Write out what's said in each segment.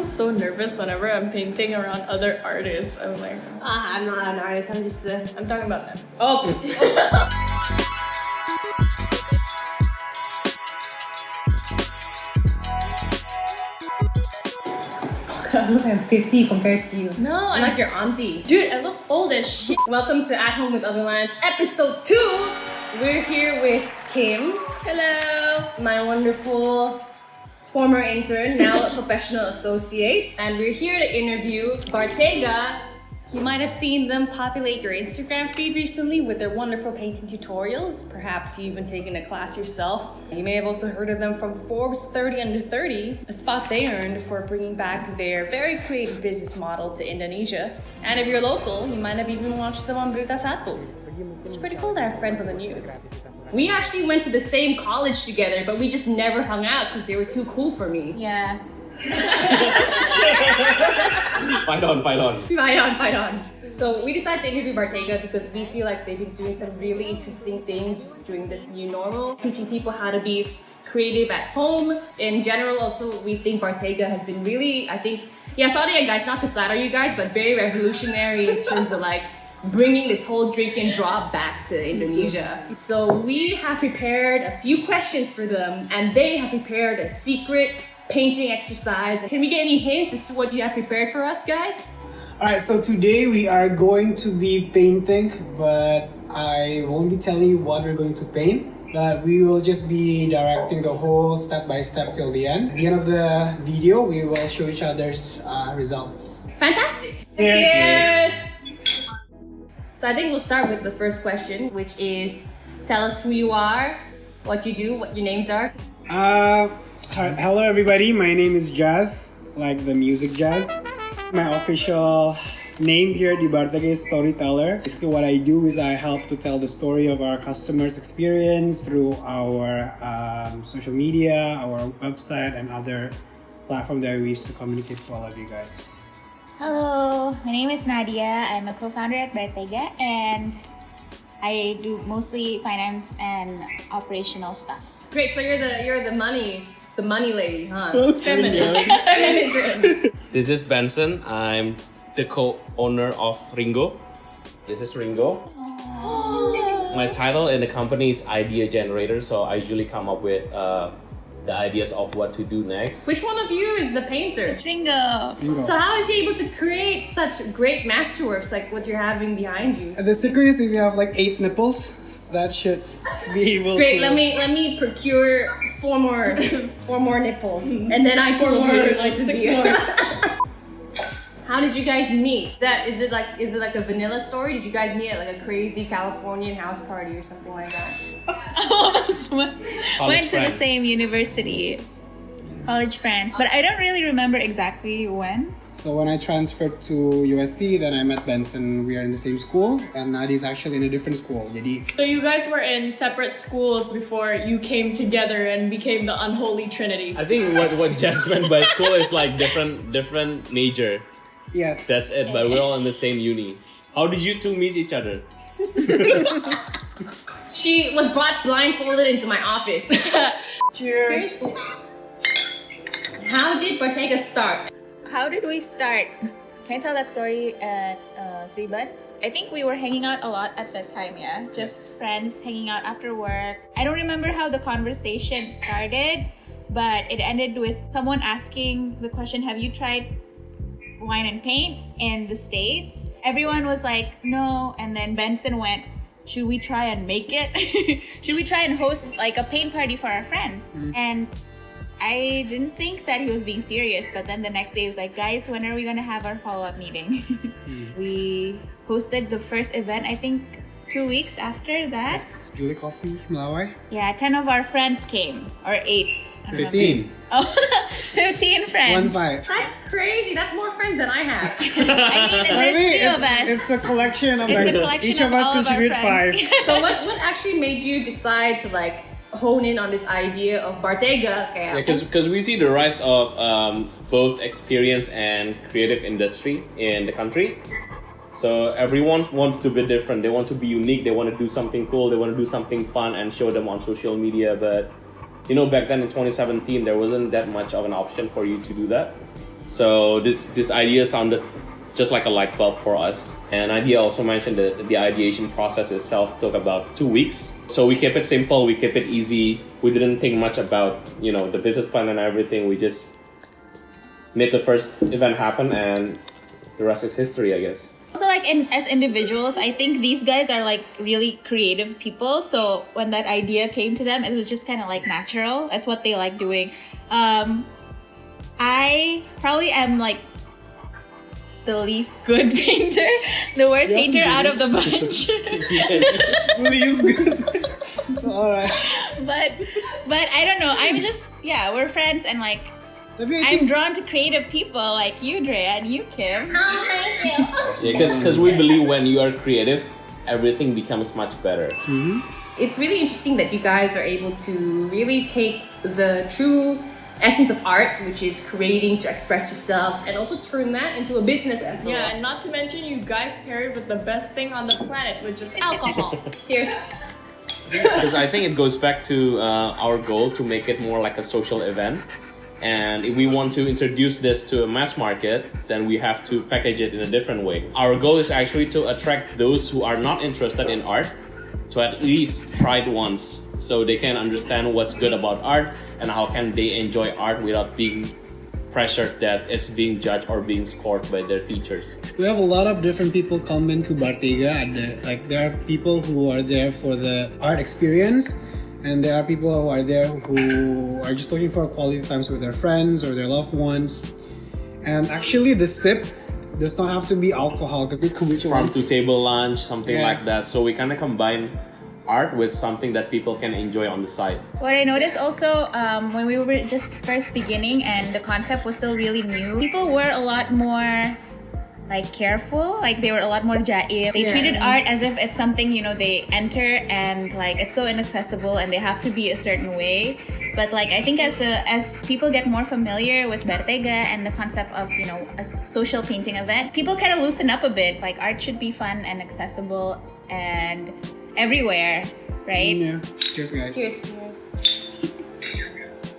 so nervous whenever I'm painting around other artists. I'm like, I'm not an artist, I'm just I'm talking about them. Oh! Look, I'm 50 compared to you. No, I'm like your auntie. Dude, I look old as shit. Welcome to At Home with Otherlands, episode 2. We're here with Kim. Hello. My wonderful former intern, now a professional associate. And we're here to interview Bartega. You might have seen them populate your Instagram feed recently with their wonderful painting tutorials. Perhaps you've even taken a class yourself. You may have also heard of them from Forbes 30 Under 30, a spot they earned for bringing back their very creative business model to Indonesia. And if you're local, you might have even watched them on Berita Satu. It's pretty cool to have friends on the news. We actually went to the same college together, but we just never hung out because they were too cool for me. Yeah. Fight on. So we decided to interview Bartega because we feel like they've been doing some really interesting things during this new normal, teaching people how to be creative at home. In general, also, we think Bartega has been really, sorry guys, not to flatter you guys, but very revolutionary in terms of like bringing this whole drink and draw back to Indonesia. So we have prepared a few questions for them, and they have prepared a secret painting exercise. Can we get any hints as to what you have prepared for us, guys? Alright, so today we are going to be painting, but I won't be telling you what we're going to paint. But we will just be directing the whole step by step till the end. At the end of the video, we will show each other's results. Fantastic! Cheers! So I think we'll start with the first question, which is tell us who you are, what you do, what your names are. Hello everybody, my name is Jazz, like the music jazz. My official name here at Bartega is storyteller. Basically what I do is I help to tell the story of our customers' experience through our social media, our website, and other platforms that we use to communicate to all of you guys. Hello, my name is Nadia. I'm a co-founder at Bartega and I do mostly finance and operational stuff. Great, so you're the money lady, huh? Feminism. This is Benson. I'm the co-owner of Ringo. This is Ringo. My title in the company is idea generator, so I usually come up with the ideas of what to do next. Which one of you is the painter? It's Ringo. So how is he able to create such great masterworks like what you're having behind you? The secret is if you have like 8 nipples, that should be able Great, to... let me procure 4 more nipples, and then I too will be able to 6 be- more. How did you guys meet? Is it like a vanilla story? Did you guys meet at like a crazy Californian house party or something like that? All of us went to the friends. same university, college friends, but I don't really remember exactly when. So when I transferred to USC, then I met Benson. We are in the same school, and Nadia's actually in a different school. Jadi, So you guys were in separate schools before you came together and became the unholy trinity. I think what Jess meant by school is like different major. yes. That's it, but we're all in the same uni. How did you two meet each other? She was brought blindfolded into my office. Cheers. How did Bartega start? How did we start? Can I tell that story at 3 Buds? I think we were hanging out a lot at that time, yeah? Just friends hanging out after work. I don't remember how the conversation started, but it ended with someone asking the question, have you tried wine and paint in the States? Everyone was like, no. And then Benson went, should we try and make it? Should we try and host like a paint party for our friends? And I didn't think that he was being serious, but then the next day he was like, guys, when are we gonna have our follow-up meeting? We hosted the first event, I think 2 weeks after that. Yes, Julie Coffee, Melawai. Yeah, 10 of our friends came, or 8. I don't know. 15. Oh, 15 friends. 1-5. That's crazy. That's more friends than I have. I mean, there's 3 of us. It's a collection of It's a like collection each of us all our contribute 5. friends. So what actually made you decide to like hone in on this idea of Bartega? Because we see the rise of both experience and creative industry in the country. So everyone wants to be different. They want to be unique. They want to do something cool. They want to do something fun and show them on social media. But you know, back then in 2017, there wasn't that much of an option for you to do that. So this idea sounded just like a light bulb for us. And Nadia also mentioned that the ideation process itself took about 2 weeks. So we kept it simple, we kept it easy. We didn't think much about, the business plan and everything. We just made the first event happen, and the rest is history, I guess. Also, like as individuals, I think these guys are like really creative people. So when that idea came to them, it was just kind of like natural. That's what they like doing. I probably am like the least good painter, the worst painter out of the bunch. Least good. All right. But I don't know. I'm just we're friends, and like I'm drawn to creative people like you, Drea, and you, Kim. Oh, thank you. Yeah, because we believe when you are creative, everything becomes much better. Mm-hmm. It's really interesting that you guys are able to really take the true essence of art, which is creating to express yourself, and also turn that into a business. Yeah, and not to mention you guys paired with the best thing on the planet, which is alcohol. Cheers. Because I think it goes back to our goal to make it more like a social event. And if we want to introduce this to a mass market, then we have to package it in a different way. Our goal is actually to attract those who are not interested in art to at least try it once, so they can understand what's good about art and how can they enjoy art without being pressured that it's being judged or being scored by their teachers. We have a lot of different people come into Bartega, and there are people who are there for the art experience, and there are people who are there who are just looking for quality times with their friends or their loved ones. And actually, the sip does not have to be alcohol, because we Farm to table lunch, something like that. So we kind of combine art with something that people can enjoy on the side. What I noticed also when we were just first beginning and the concept was still really new, people were a lot more like careful, like they were a lot more jaim. They treated art as if it's something, they enter and like it's so inaccessible and they have to be a certain way. But like I think as people get more familiar with Bartega and the concept of a social painting event, people kind of loosen up a bit. Like art should be fun and accessible and everywhere, right? Yeah. Cheers, guys. Cheers.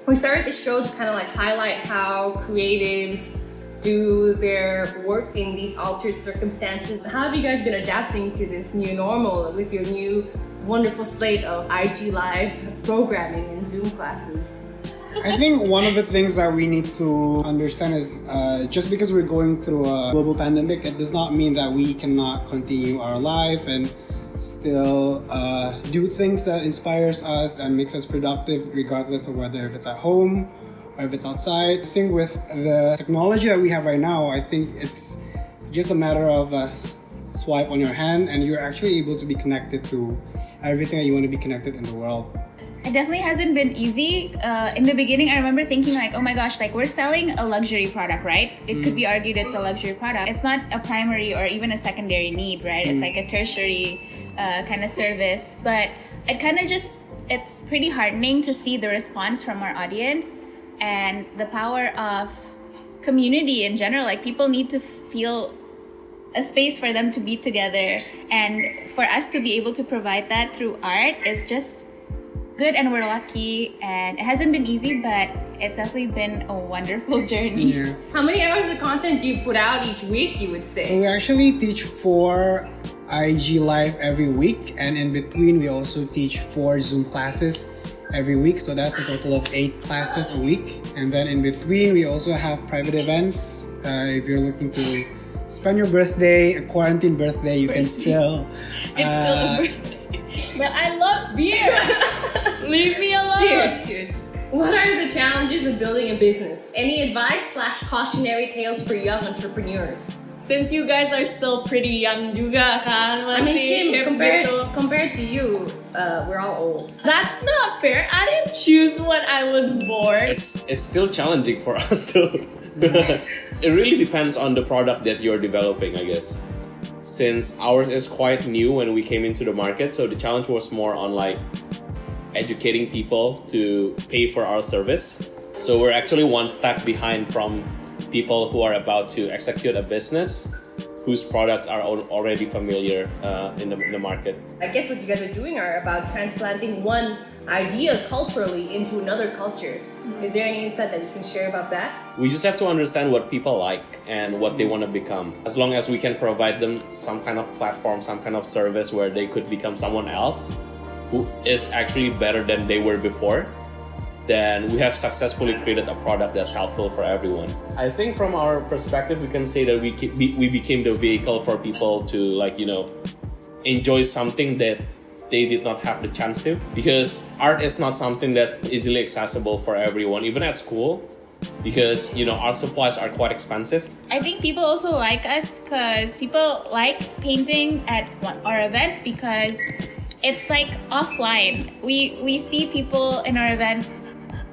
We started the show to kind of like highlight how creatives do their work in these altered circumstances. How have you guys been adapting to this new normal with your new wonderful slate of IG Live programming and Zoom classes? I think one of the things that we need to understand is just because we're going through a global pandemic, it does not mean that we cannot continue our life and still do things that inspires us and makes us productive, regardless of whether if it's at home or if it's outside. I think with the technology that we have right now, I think it's just a matter of a swipe on your hand and you're actually able to be connected to everything that you want to be connected in the world. It definitely hasn't been easy. In the beginning, I remember thinking like, oh my gosh, like we're selling a luxury product, right? It could be argued it's a luxury product. It's not a primary or even a secondary need, right? It's like a tertiary kind of service. But it kind of it's pretty heartening to see the response from our audience and the power of community in general. Like people need to feel a space for them to be together, and for us to be able to provide that through art is just good, and we're lucky. And it hasn't been easy, but it's definitely been a wonderful journey. Yeah. How many hours of content do you put out each week, you would say? So we actually teach 4 IG Live every week, and in between we also teach 4 Zoom classes every week. So that's a total of 8 classes a week. And then in between we also have private events. If you're looking to spend your birthday, a quarantine birthday, you can still... It's still a birthday. But I love beer! Leave me alone! Cheers. What are the challenges of building a business? Any advice / cautionary tales for young entrepreneurs? Since you guys are still pretty young juga kan, I mean, Kim, hip gitu. compared to you, we're all old. That's not fair. I didn't choose when I was born. It's still challenging for us too. It really depends on the product that you're developing, I guess. Since ours is quite new when we came into the market, so the challenge was more on like educating people to pay for our service. So we're actually one step behind from people who are about to execute a business whose products are already familiar in the market. I guess what you guys are doing are about transplanting one idea culturally into another culture. Is there any insight that you can share about that? We just have to understand what people like and what they want to become. As long as we can provide them some kind of platform, some kind of service where they could become someone else who is actually better than they were before, then we have successfully created a product that's helpful for everyone. I think from our perspective, we can say that we became the vehicle for people to, like, you know, enjoy something that they did not have the chance to, because art is not something that's easily accessible for everyone, even at school, because, you know, art supplies are quite expensive. I think people also like us because people like painting at our events because it's like offline. We see people in our events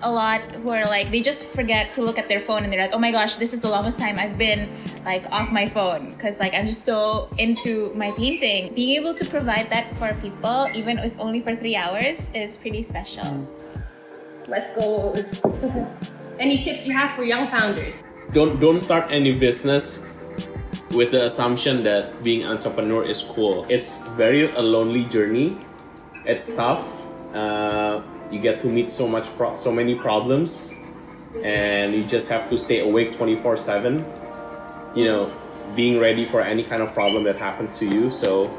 a lot who are like, they just forget to look at their phone and they're like, oh my gosh, this is the longest time I've been like off my phone because like I'm just so into my painting. Being able to provide that for people, even if only for 3 hours, is pretty special. Let's go. Any tips you have for young founders? Don't start any business with the assumption that being entrepreneur is cool. It's a lonely journey. It's tough. You get to meet so many problems, and you just have to stay awake 24/7. You know, being ready for any kind of problem that happens to you. So,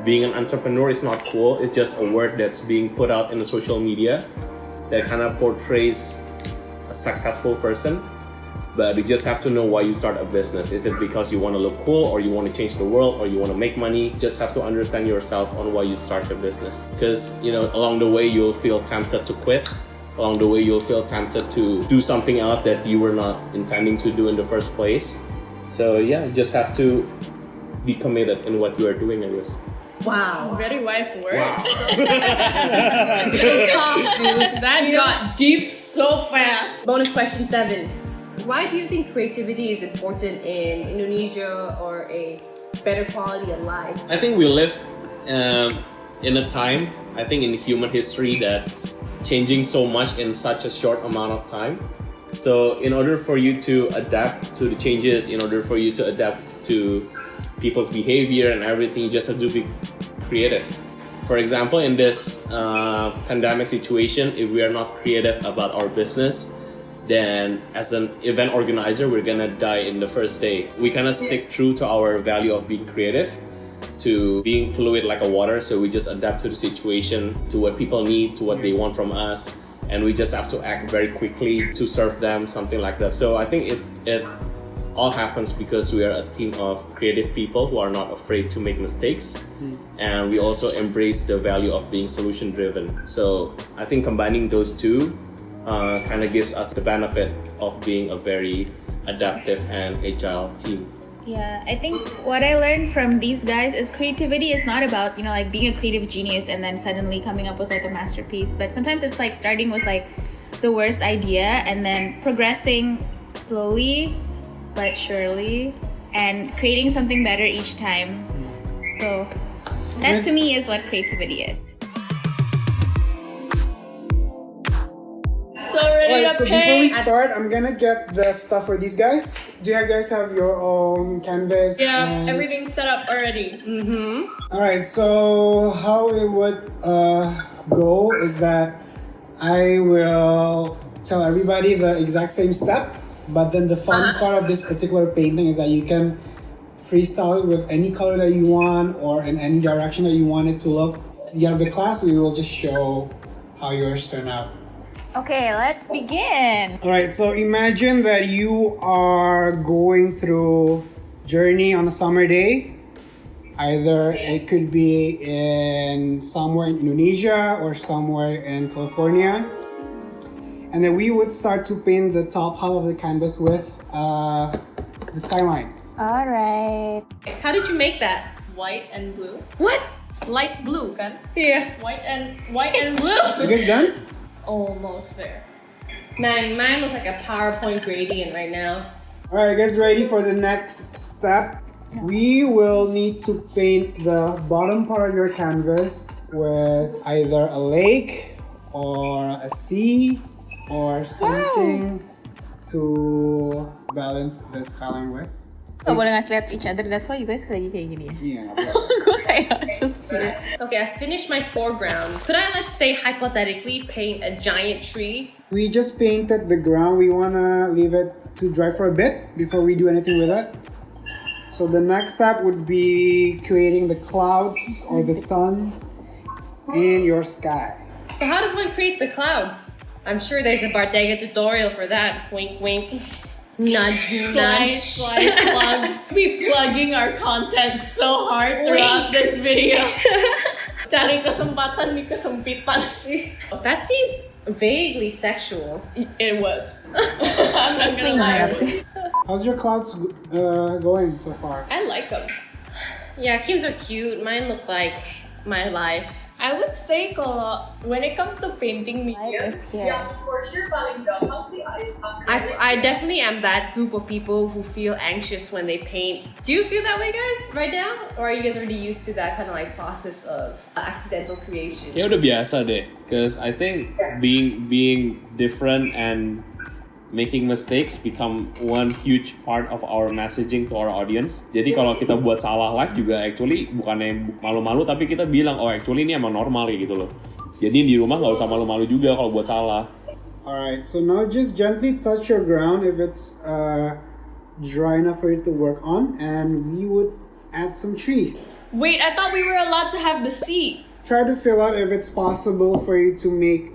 being an entrepreneur is not cool. It's just a word that's being put out in the social media that kind of portrays a successful person. But you just have to know why you start a business. Is it because you want to look cool, or you want to change the world, or you want to make money? You just have to understand yourself on why you start a business. Because, you know, along the way you'll feel tempted to quit. Along the way you'll feel tempted to do something else that you were not intending to do in the first place. So yeah, you just have to be committed in what you are doing, I guess. Wow. Very wise words. Wow. Good talk, dude. That got deep so fast. Bonus question 7. Why do you think creativity is important in Indonesia or a better quality of life? I think we live in a time, I think in human history, that's changing so much in such a short amount of time. So in order for you to adapt to the changes, in order for you to adapt to people's behavior and everything, you just have to be creative. For example, in this pandemic situation, if we are not creative about our business, then as an event organizer, we're gonna die in the first day. We kind of stick true to our value of being creative, to being fluid like a water. So we just adapt to the situation, to what people need, to what they want from us. And we just have to act very quickly to serve them, something like that. So I think it all happens because we are a team of creative people who are not afraid to make mistakes. And we also embrace the value of being solution driven. So I think combining those two kind of gives us the benefit of being a very adaptive and agile team. Yeah, I think what I learned from these guys is creativity is not about, you know, like being a creative genius and then suddenly coming up with like a masterpiece. But sometimes it's like starting with like the worst idea and then progressing slowly but surely and creating something better each time. So that to me is what creativity is. So ready Alright, to so before we paint. start, I'm gonna get the stuff for these guys. Do you guys have your own canvas? Yeah, and- everything's set up already. Alright, so how it would go is that I will tell everybody the exact same step, but then the fun part of this particular painting is that you can freestyle it with any color that you want or in any direction that you want it to look. At the end of the class, we will just show how yours turn out. Okay, let's begin. Alright, so imagine that you are going through journey on a summer day. Either it could be in somewhere in Indonesia or somewhere in California. And then we would start to paint the top half of the canvas with the skyline. All right. How did you make that? White and blue. What? Light blue, kan? Yeah. White and blue. You guys done? Almost there. Man, mine looks like a PowerPoint gradient right now. Alright, guys, ready for the next step? We will need to paint the bottom part of your canvas with either a lake or a sea or something to balance the skyline with. Gak boleh ngasih lihat each other, that's why you guys lagi kayak gini ya. Yeah. Gue kayak just here. Okay, I finished my foreground. Could I, let's say, hypothetically paint a giant tree? We just painted the ground. We wanna leave it to dry for a bit before we do anything with it. So the next step would be creating the clouds or the sun in your sky. So how does one create the clouds? I'm sure there's a Bartega tutorial for that. Wink, wink. Nudge, Slide, nudge. slide, plug. We plugging our content so hard throughout this video. Cari kesempatan di kesempitan. That seems vaguely sexual. It was. I'm not gonna lie. How's your clouds going so far? I like them. Yeah, Kim's are cute. Mine look like my life. I would say kalau when it comes to painting mediums, yang for sure paling gampang sih is acrylic. I definitely am that group of people who feel anxious when they paint. Do you feel that way, guys, right now? Or are you guys already used to that kind of like process of accidental creation? Ya udah biasa deh, cause I think being different and making mistakes become one huge part of our messaging to our audience. Jadi kalau kita buat salah live juga actually bukannya malu-malu, tapi kita bilang oh actually ini emang normal gitu loh. Jadi di rumah nggak usah malu-malu juga kalau buat salah. Alright, so now just gently touch your ground if it's dry enough for you to work on, and we would add some trees. Wait, I thought we were allowed to have the sea. Try to fill out if it's possible for you to make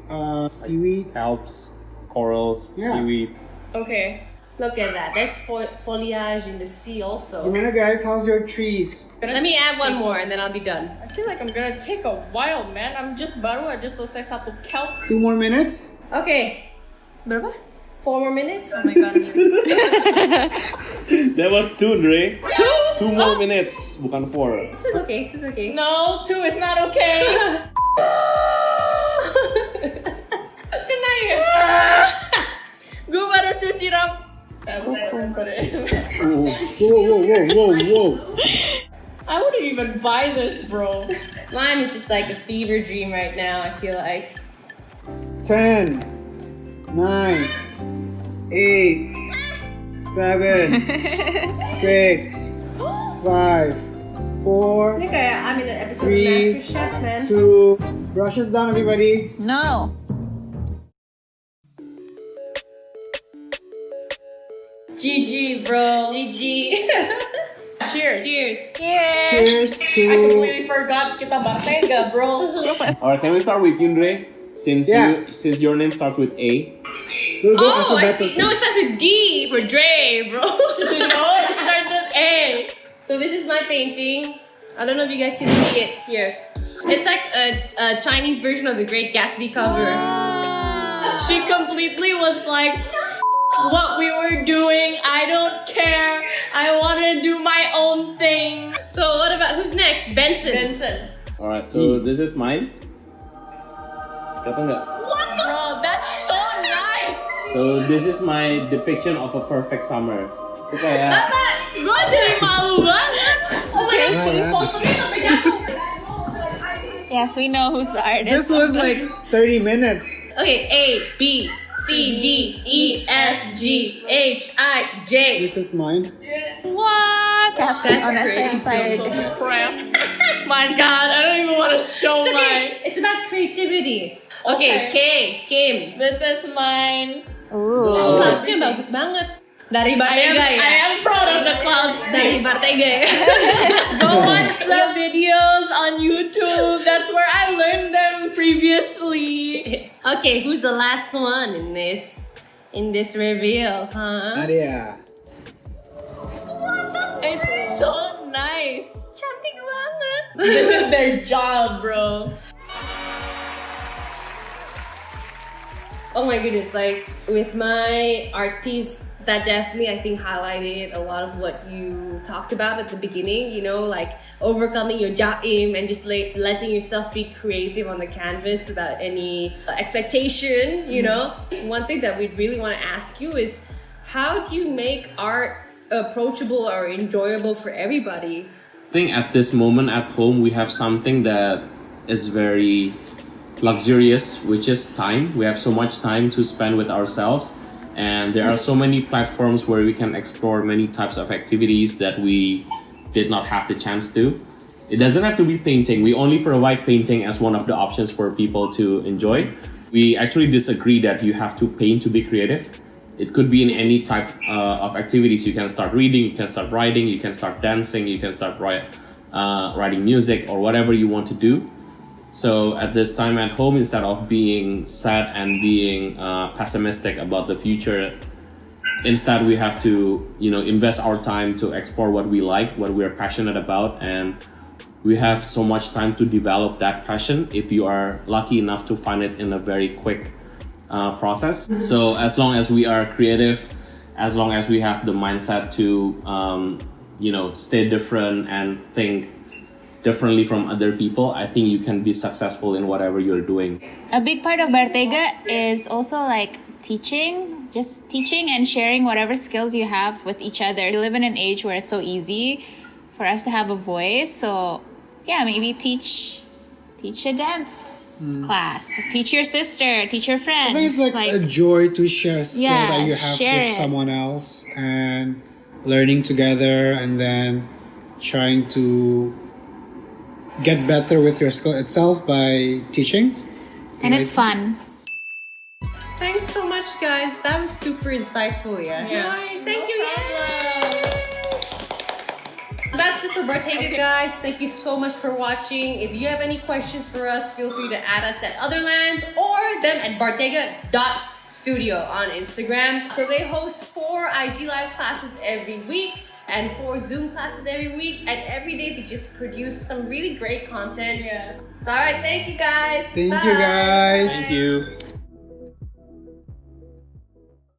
seaweed. Kelps, corals, Yeah. seaweed. Okay. Look at that. There's foliage in the sea also. Gimana guys, how's your trees? Let me add one more and then I'll be done. I feel like I'm gonna take a while, man. I'm just baru aja selesai satu kelp. 2 more minutes? Okay. Berapa? 4 more minutes? Oh my god. That was 2, Dre. 2? 2 more minutes, bukan 4. 2 is okay. 2 is okay. No, 2 is not okay. Kena ya? Gue baru cuci rambut. Whoa. I wouldn't even buy this, bro. Mine is just like a fever dream right now, I feel like. 10, 9, 8, 7, 6, 5, 4, Ini kayak I'm in an episode of 3, MasterChef, man. 2, brushes down everybody. No. GG, bro. GG. Cheers. Cheers. Cheers I to... completely forgot kita Bartega, bro. Alright, can we start with you, Dre? Since Yeah. since your name starts with A. We'll go Oh, I see. alphabetical. No, it starts with D for Dre, bro. You know, it starts with A. So this is my painting. I don't know if you guys can see it here. It's like a Chinese version of the Great Gatsby cover. She completely was like, what we were doing, I don't care. I want to do my own thing. So what about, who's next? Benson. Benson. Alright, so this is mine. Kelihatan nggak? Bro, that's so nice. So this is my depiction of a perfect summer. Itu kayak Gue jadi malu banget. Oh my god, Yeah. fotonya sampai jatuh. Yes, we know who's the artist. This was like 30 minutes. Okay, A, B, C, D, E, F, G, H, I, J. This is mine. What? That's Honestly, crazy. inspired. So impressed. My god, I don't even want to show It's mine. okay. It's about creativity. Okay, K, Kim. This is mine. Ooh. Oh, cloudsnya bagus banget. Dari Bartega ya? I am proud of the clouds. Dari Bartega ya? Go watch the videos on YouTube. That's where I learned them previously. Okay, who's the last one in this reveal, huh? Nadia. It's so nice. Cantik banget. This is their job, bro. Oh my goodness, like with my art piece, that definitely I think highlighted a lot of what you talked about at the beginning, you know, like overcoming your jaim and just like letting yourself be creative on the canvas without any expectation, you know. One thing that we really want to ask you is how do you make art approachable or enjoyable for everybody? I think at this moment at home we have something that is very luxurious, which is time. We have so much time to spend with ourselves. And there are so many platforms where we can explore many types of activities that we did not have the chance to. It doesn't have to be painting. We only provide painting as one of the options for people to enjoy. We actually disagree that you have to paint to be creative. It could be in any type of activities. You can start reading, you can start writing, you can start dancing, you can start writing music or whatever you want to do. So at this time at home, instead of being sad and being pessimistic about the future, instead we have to, invest our time to explore what we like, what we are passionate about, and we have so much time to develop that passion if you are lucky enough to find it in a very quick process. So as long as we are creative, as long as we have the mindset to, stay different and think differently from other people, I think you can be successful in whatever you're doing. A big part of Bartega is also like teaching, just teaching and sharing whatever skills you have with each other. We live in an age where it's so easy for us to have a voice. So yeah, maybe teach a dance class, teach your sister, teach your friends. I think it's like a joy to share a skill that you have with it. someone else and learning together and then trying to get better with your skill itself by teaching. And it's fun. Thanks so much, guys. That was super insightful, yeah? Nice, Thank you, That's it for Bartega, guys. Thank you so much for watching. If you have any questions for us, feel free to add us at Otherlands or them at bartega.studio on Instagram. So they host 4 IG Live classes every week and 4 Zoom classes every week. And every day they just produce some really great content. Yeah. So alright, thank you guys. Thank Bye. you, guys. Thank you.